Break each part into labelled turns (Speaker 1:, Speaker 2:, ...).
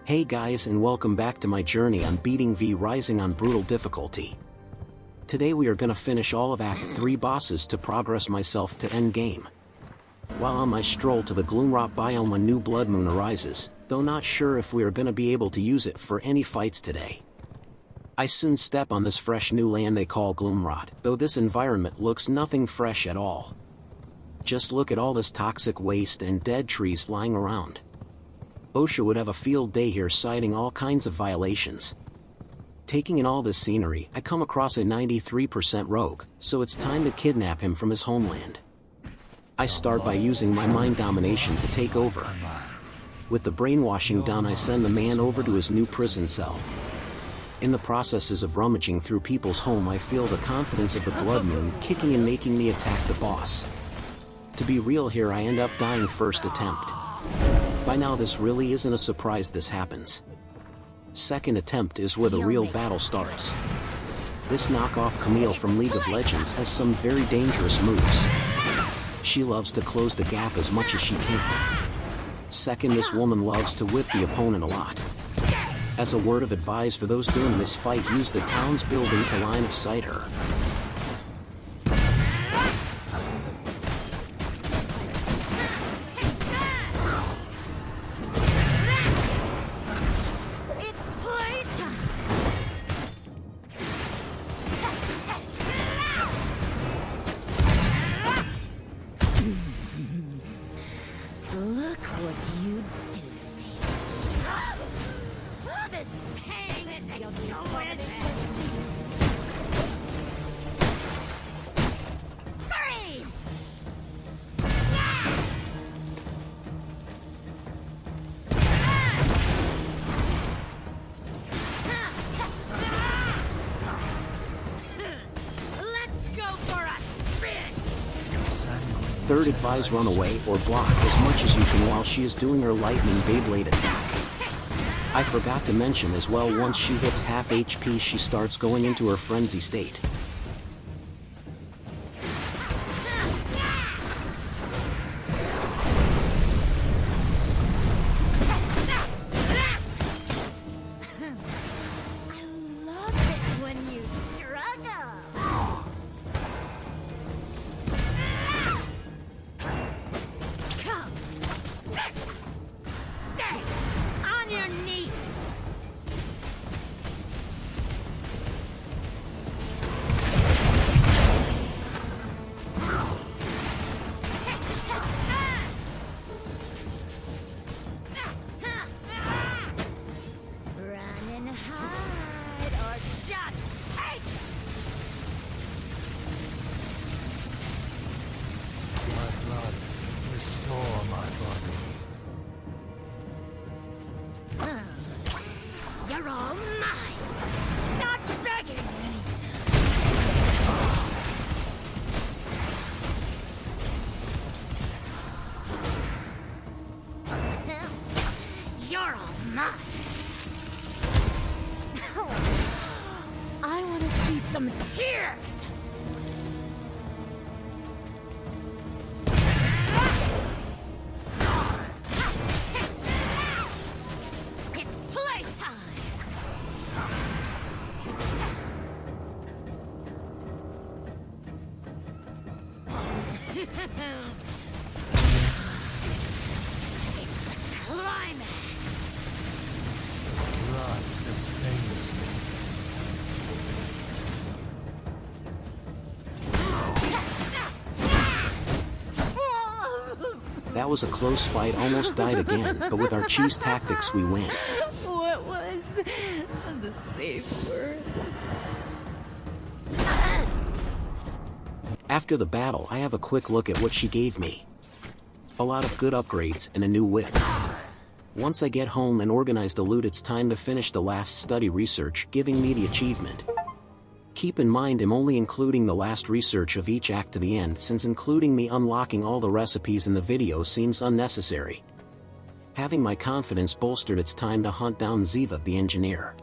Speaker 1: Hey guys, and welcome back to my journey on beating V Rising on brutal difficulty. Today we are gonna finish all of Act 3 bosses to progress myself to end game. While on my stroll to the GloomRot biome when new blood moon arises, though not sure if we are gonna be able to use it for any fights today. I soon step on this fresh new land they call GloomRot, though this environment looks nothing fresh at all. Just look at all this toxic waste and dead trees lying around. OSHA would have a field day here citing all kinds of violations. Taking in all this scenery, I come across a 93% rogue, so it's time to kidnap him from his homeland. I start by using my mind domination to take over. With the brainwashing done, I send the man over to his new prison cell. In the processes of rummaging through people's home, I feel the confidence of the blood moon kicking and making me attack the boss. To be real here, I end up dying first attempt. By now this really isn't a surprise this happens. Second attempt is where the real battle starts. This knockoff Camille from League of Legends has some very dangerous moves. She loves to close the gap as much as she can. Second, this woman loves to whip the opponent a lot. As a word of advice for those doing this fight, use the town's building to line of sight her.
Speaker 2: Look what you do to me. This pain is Scream! Let's go for a spin!
Speaker 1: Third, advise run away or block as much as you can while she is doing her lightning Beyblade attack. I forgot to mention as well, once she hits half HP she starts going into her frenzy state.
Speaker 2: I love it when you struggle. Come, stay on your knees. Run and hide, or just take it.
Speaker 3: My blood, restore my body.
Speaker 2: You're all mine. Not begging. You're all mine. I want to see some tears. It's playtime. It's the climax.
Speaker 3: Blood sustains me.
Speaker 1: That was a close fight, almost died again, but with our cheese tactics we win.
Speaker 2: What was the safe word?
Speaker 1: After the battle, I have a quick look at what she gave me. A lot of good upgrades and a new whip. Once I get home and organize the loot, it's time to finish the last study research, giving me the achievement. Keep in mind I'm only including the last research of each act to the end, since including me unlocking all the recipes in the video seems unnecessary. Having my confidence bolstered, it's time to hunt down Ziva the engineer.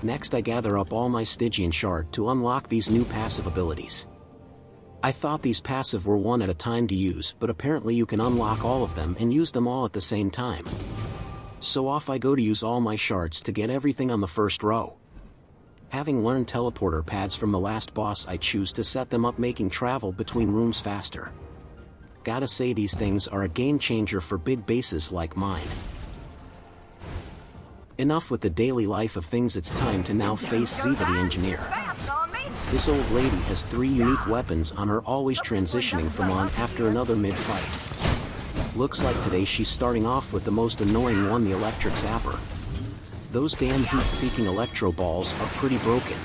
Speaker 1: Next I gather up all my Stygian shard to unlock these new passive abilities. I thought these passive were one at a time to use, but apparently you can unlock all of them and use them all at the same time. So off I go to use all my shards to get everything on the first row. Having learned teleporter pads from the last boss, I choose to set them up, making travel between rooms faster. Gotta say, these things are a game changer for big bases like mine. Enough with the daily life of things, it's time to now face Ziva the engineer. This old lady has 3 unique weapons on her, always transitioning from one after another mid-fight. Looks like today she's starting off with the most annoying one, the electric zapper. Those damn heat-seeking electro balls are pretty broken.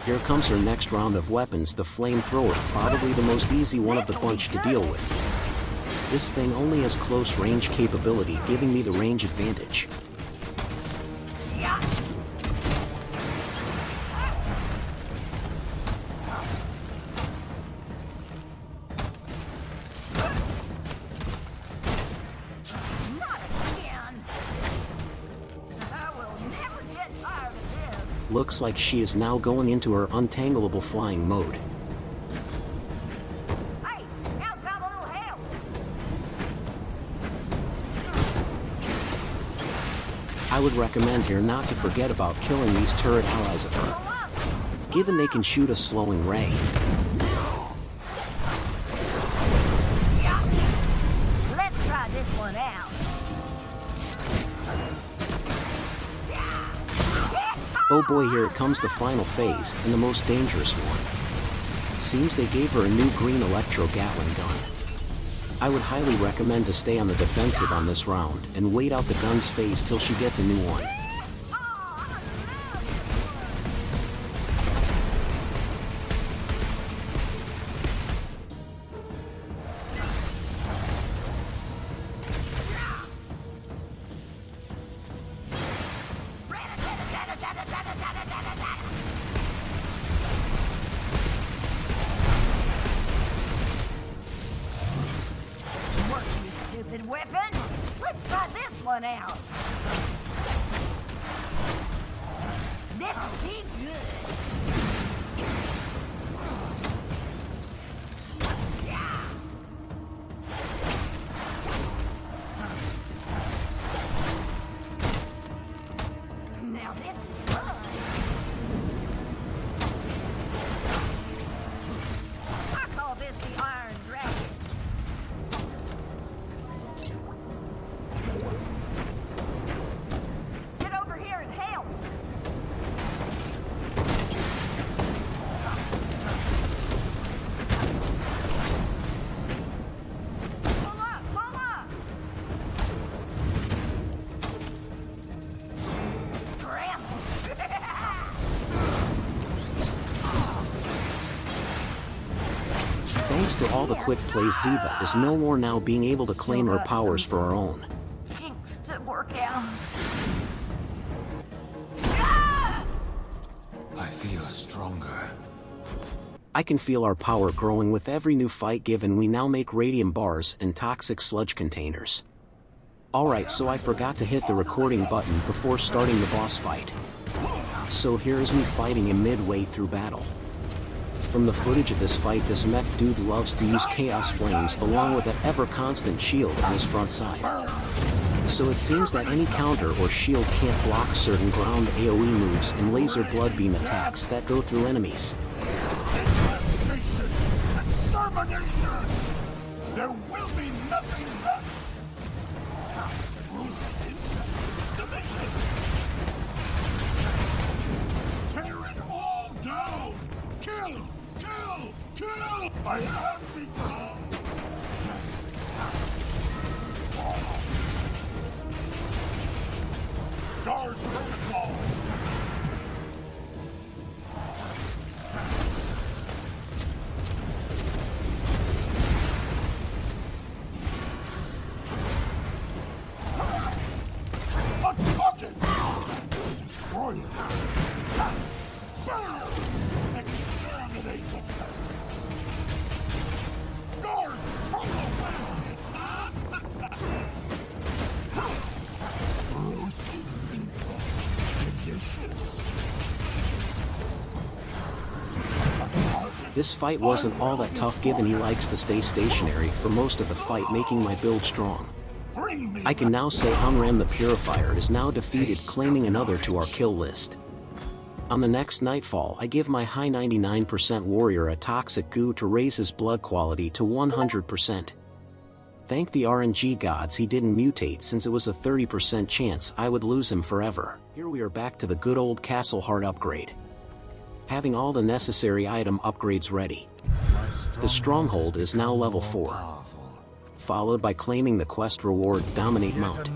Speaker 1: Here comes her next round of weapons, the flamethrower, probably the most easy one of the bunch to deal with. This thing only has close range capability, giving me the range advantage. Looks like she is now going into her untangleable flying mode.
Speaker 2: Hey, how's about a little help?
Speaker 1: I would recommend here not to forget about killing these turret allies of her, given they can shoot a slowing ray.
Speaker 2: Let's try this one out.
Speaker 1: Oh boy, here it comes, the final phase, and the most dangerous one. Seems they gave her a new green electro Gatling gun. I would highly recommend to stay on the defensive on this round, and wait out the gun's phase till she gets a new one.
Speaker 2: Work, you stupid weapon. Let's try this one out. This'll be good. Now this is fun. I call this the Iron Dragon. Get over here and help! Pull up! Pull up! Scramble!
Speaker 1: Thanks to all the quick plays, Ziva is no more now being able to claim her powers for her own.
Speaker 2: Kinks to work out.
Speaker 3: I feel stronger.
Speaker 1: I can feel our power growing with every new fight, given we now make radium bars and toxic sludge containers. Alright, so I forgot to hit the recording button before starting the boss fight. So here is me fighting him midway through battle. From the footage of this fight, this mech dude loves to use chaos flames along with an ever-constant shield on his front side. So it seems that any counter or shield can't block certain ground AoE moves and laser blood beam attacks that go through enemies.
Speaker 4: Extermination! There will be nothing left! Division! Tear it all down! Kill! Kill! Kill! I have become! Guard protocol! Unfuck it! Destroy it! Burn! Exterminate the pests!
Speaker 1: This fight wasn't all that tough given he likes to stay stationary for most of the fight, making my build strong.
Speaker 4: Bring me
Speaker 1: I can now say Amram the Purifier is now defeated, claiming another to our kill list. On the next nightfall, I give my high 99% warrior a toxic goo to raise his blood quality to 100%. Thank the RNG gods he didn't mutate, since it was a 30% chance I would lose him forever. Here we are back to the good old Castle Heart upgrade. Having all the necessary item upgrades ready. The stronghold is now level 4. Followed by claiming the quest reward Dominate Mount.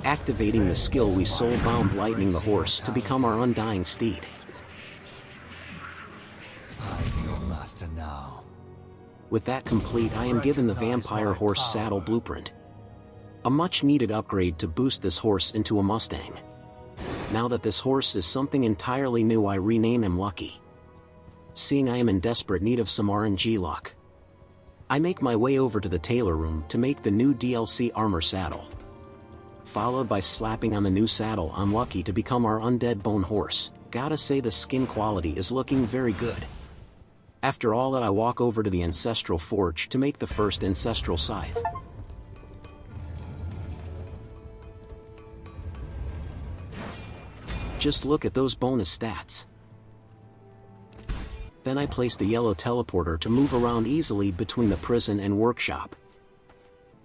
Speaker 1: Activating the skill we soul-bound lightning the horse to become our undying steed.
Speaker 3: I'm your master now.
Speaker 1: With that complete, I am given the vampire horse saddle blueprint. A much needed upgrade to boost this horse into a Mustang. Now that this horse is something entirely new, I rename him Lucky. Seeing I am in desperate need of some RNG luck, I make my way over to the tailor room to make the new DLC armor saddle. Followed by slapping on the new saddle on Lucky to become our undead bone horse. Gotta say the skin quality is looking very good. After all that, I walk over to the Ancestral Forge to make the first Ancestral Scythe. Just look at those bonus stats. Then I place the yellow teleporter to move around easily between the prison and workshop.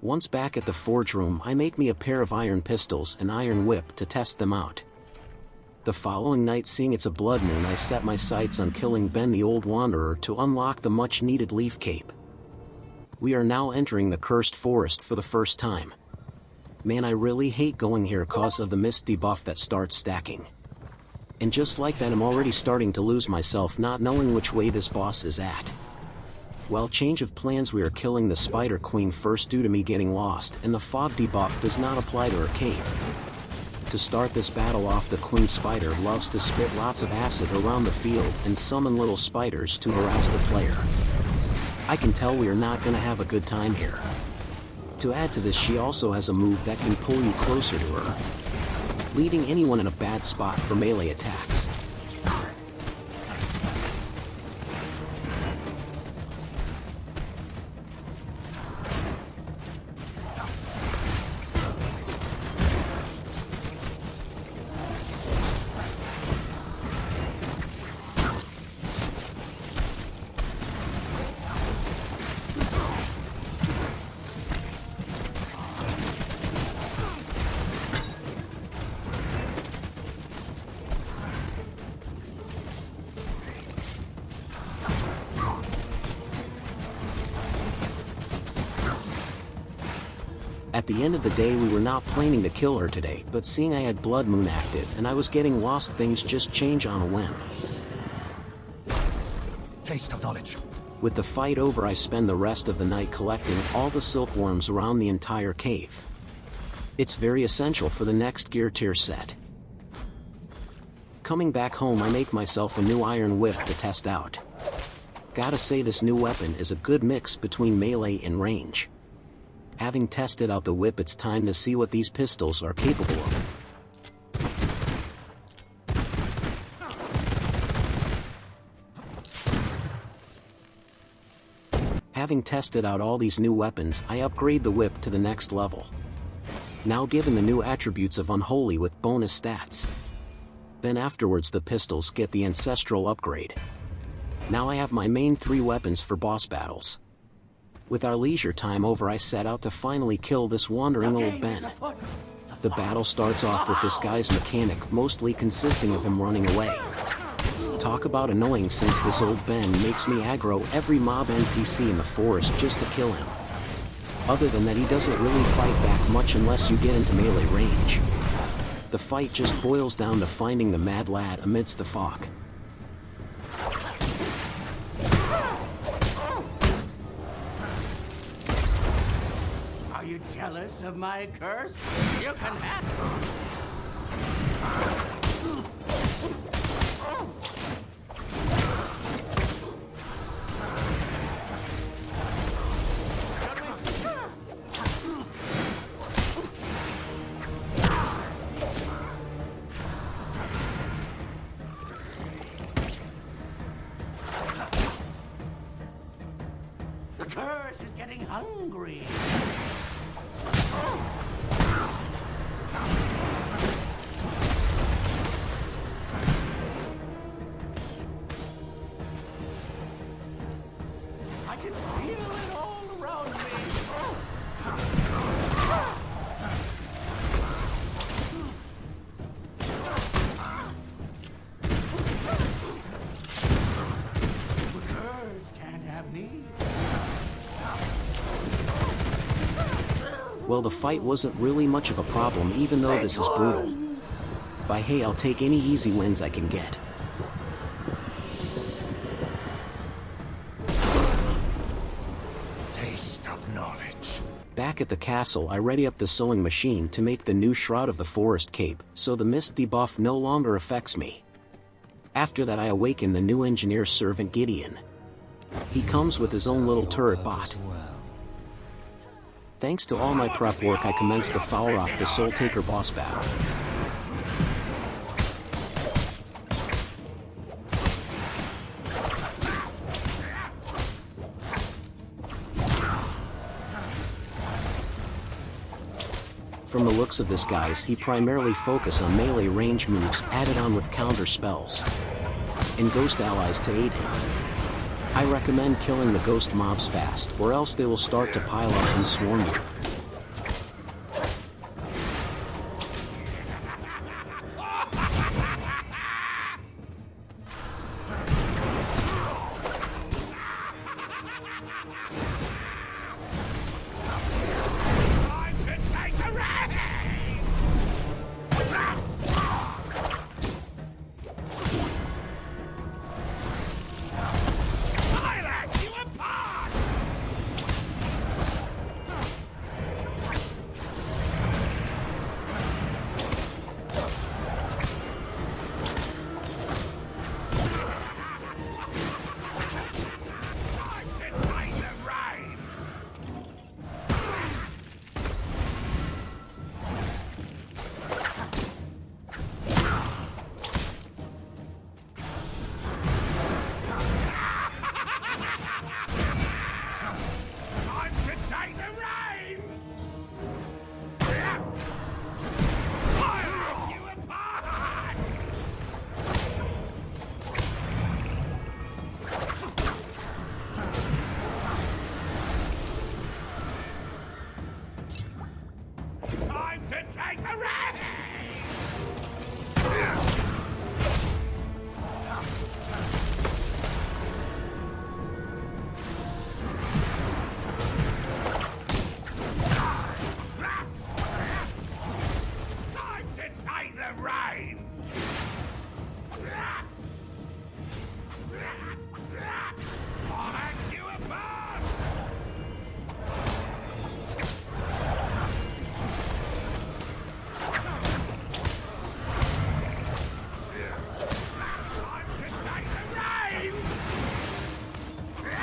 Speaker 1: Once back at the forge room, I make me a pair of iron pistols and iron whip to test them out. The following night, seeing it's a blood moon, I set my sights on killing Ben the Old Wanderer to unlock the much needed leaf cape. We are now entering the cursed forest for the first time. Man, I really hate going here cause of the mist debuff that starts stacking. And just like that, I'm already starting to lose myself, not knowing which way this boss is at. Well, change of plans, we are killing the Spider Queen first due to me getting lost, and the fog debuff does not apply to her cave. To start this battle off, the Queen Spider loves to spit lots of acid around the field and summon little spiders to harass the player. I can tell we are not gonna have a good time here. To add to this, she also has a move that can pull you closer to her, leaving anyone in a bad spot for melee attacks. At the end of the day, we were not planning to kill her today, but seeing I had Blood Moon active and I was getting lost, things just change on a whim.
Speaker 3: Taste of knowledge.
Speaker 1: With the fight over, I spend the rest of the night collecting all the silkworms around the entire cave. It's very essential for the next gear tier set. Coming back home, I make myself a new iron whip to test out. Gotta say, this new weapon is a good mix between melee and range. Having tested out the whip, it's time to see what these pistols are capable of. Having tested out all these new weapons, I upgrade the whip to the next level. Now given the new attributes of Unholy with bonus stats. Then afterwards the pistols get the Ancestral upgrade. Now I have my main 3 weapons for boss battles. With our leisure time over, I set out to finally kill this wandering old Ben. The battle starts off with this guy's mechanic mostly consisting of him running away. Talk about annoying, since this old Ben makes me aggro every mob NPC in the forest just to kill him. Other than that, he doesn't really fight back much unless you get into melee range. The fight just boils down to finding the mad lad amidst the fog.
Speaker 5: Are you jealous of my curse? You can have it. hungry. I can feel it all around me. The curse can't have me.
Speaker 1: Well, the fight wasn't really much of a problem even though this is brutal. By hey, I'll take any easy wins I can get.
Speaker 3: Taste of knowledge.
Speaker 1: Back at the castle, I ready up the sewing machine to make the new Shroud of the Forest cape, so the mist debuff no longer affects me. After that I awaken the new engineer servant Gideon. He comes with his own little turret bot. Thanks to all my prep work, I commence the Foul Rock the Soul Taker boss battle. From the looks of this guys, he primarily focus on melee range moves added on with counter spells and ghost allies to aid him. I recommend killing the ghost mobs fast, or else they will start to pile up and swarm you.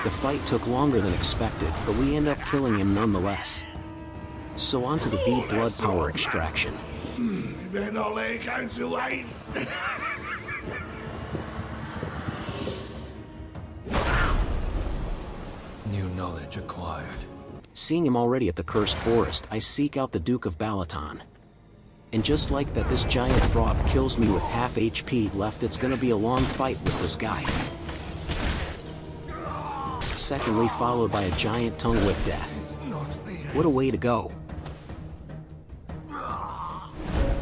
Speaker 1: The fight took longer than expected, but we end up killing him nonetheless. So on to the V blood power extraction.
Speaker 4: Ben alleen gaan to waste.
Speaker 3: New knowledge acquired.
Speaker 1: Seeing him already at the Cursed Forest, I seek out the Duke of Balaton. And just like that, this giant frog kills me with half HP left. It's gonna be a long fight with this guy. Secondly, followed by a giant tongue whip death. What a way to go.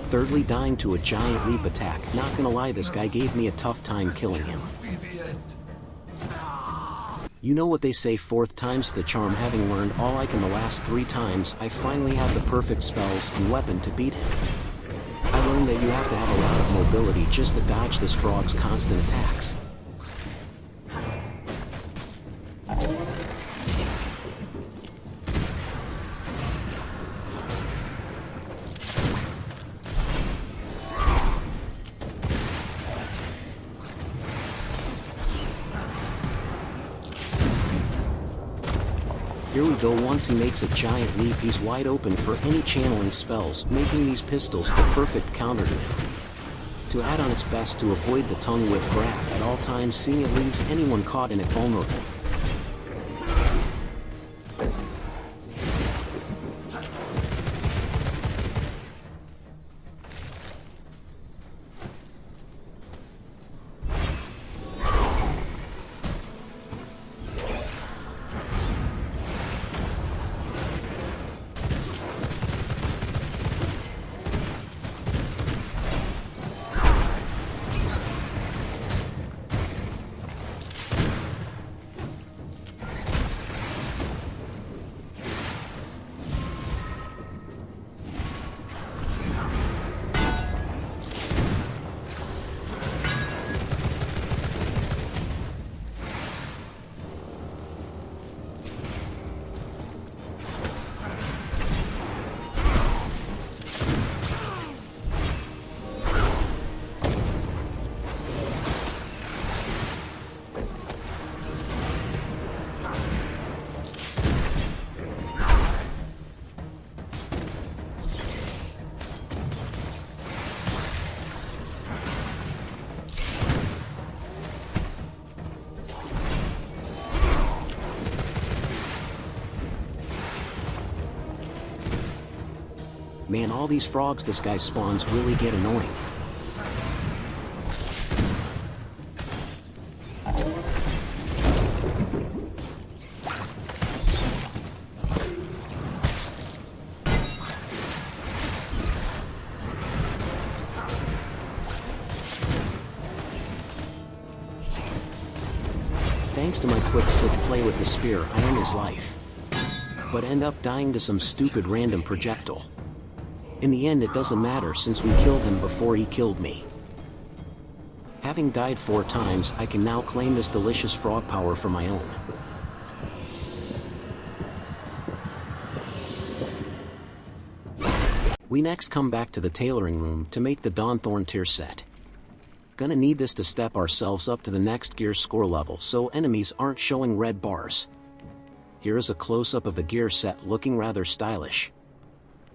Speaker 1: Thirdly, dying to a giant leap attack. Not gonna lie, this guy gave me a tough time killing him. You know what they say, fourth time's the charm. Having learned all I can the last 3 times, I finally have the perfect spells and weapon to beat him. I learned that you have to have a lot of mobility just to dodge this frog's constant attacks. Here we go. Once he makes a giant leap, he's wide open for any channeling spells, making these pistols the perfect counter to him. To add on its best to avoid the tongue whip grab at all times, seeing it leaves anyone caught in it vulnerable. Man, all these frogs this guy spawns really get annoying. Thanks to my quick sick play with the spear, I end his life, but end up dying to some stupid random projectile. In the end, it doesn't matter since we killed him before he killed me. Having died 4 times, I can now claim this delicious frog power for my own. We next come back to the tailoring room to make the Dawnthorn tier set. Gonna need this to step ourselves up to the next gear score level so enemies aren't showing red bars. Here is a close-up of the gear set looking rather stylish.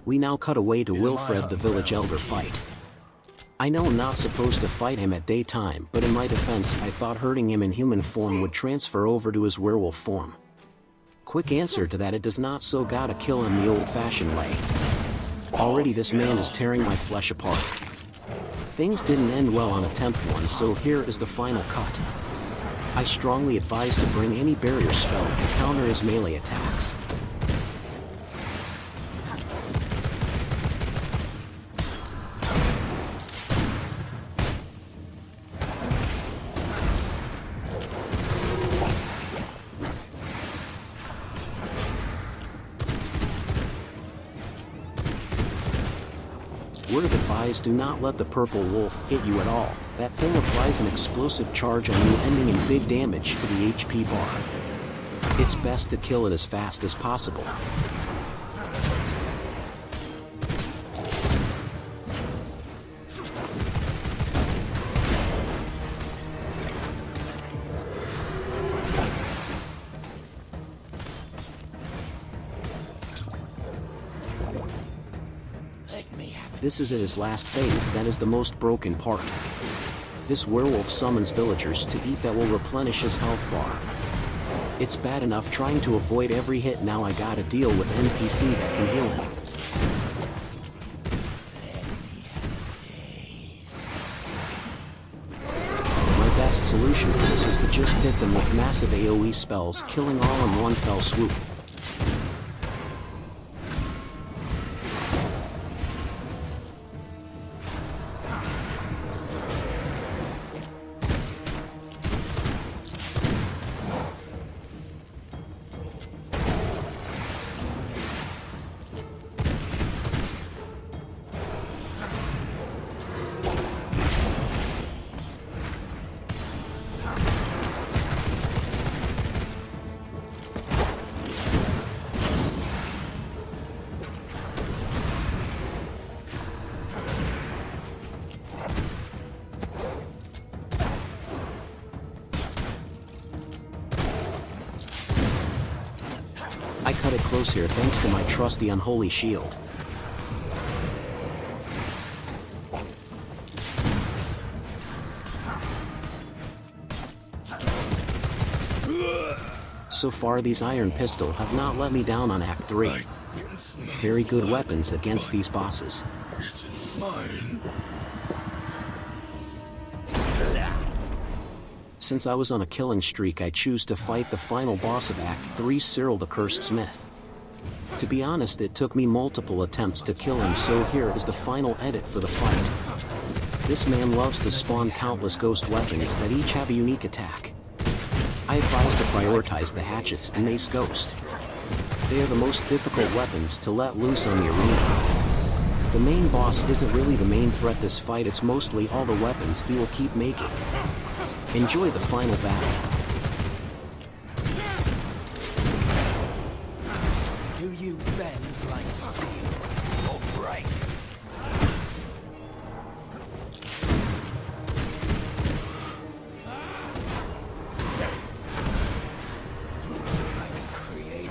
Speaker 1: We now cut away to Wilfred the village elder fight. I know I'm not supposed to fight him at daytime, but in my defense I thought hurting him in human form would transfer over to his werewolf form. Quick answer to that: it does not, so gotta kill him the old-fashioned way. Already this man is tearing my flesh apart. Things didn't end well on attempt 1, so here is the final cut. I strongly advise to bring any barrier spell to counter his melee attacks. Word of advice: do not let the purple wolf hit you at all. That thing applies an explosive charge on you, ending in big damage to the HP bar. It's best to kill it as fast as possible. This is at his last phase. That is the most broken part. This werewolf summons villagers to eat that will replenish his health bar. It's bad enough trying to avoid every hit, now I gotta deal with NPC that can heal him. My best solution for this is to just hit them with massive AoE spells, killing all in one fell swoop. I cut it close here thanks to my trusty unholy shield. So far these iron pistol have not let me down on Act 3. Very good weapons against these bosses.
Speaker 4: It's mine.
Speaker 1: Since I was on a killing streak, I choose to fight the final boss of Act 3, Cyril the Cursed Smith. To be honest, it took me multiple attempts to kill him, so here is the final edit for the fight. This man loves to spawn countless ghost weapons that each have a unique attack. I advise to prioritize the hatchets and mace ghost. They are the most difficult weapons to let loose on the arena. The main boss isn't really the main threat this fight, it's mostly all the weapons he will keep making. Enjoy the final battle.
Speaker 5: Do you bend like steel or break? I can create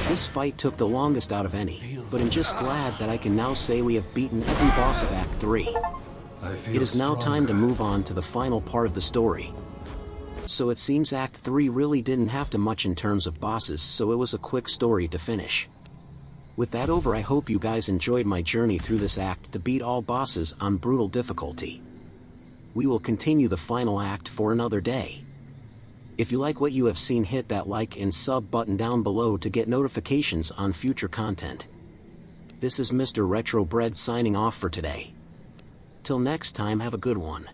Speaker 1: This fight took the longest out of any, but I'm just glad that I can now say we have beaten every boss of Act 3.
Speaker 3: I feel
Speaker 1: It is now time to
Speaker 3: stronger.
Speaker 1: move on to the final part of the story. So it seems Act 3 really didn't have to much in terms of bosses, so it was a quick story to finish. With that over, I hope you guys enjoyed my journey through this act to beat all bosses on brutal difficulty. We will continue the final act for another day. If you like what you have seen, hit that like and sub button down below to get notifications on future content. This is Mr. Retrobread signing off for today. Till next time, have a good one.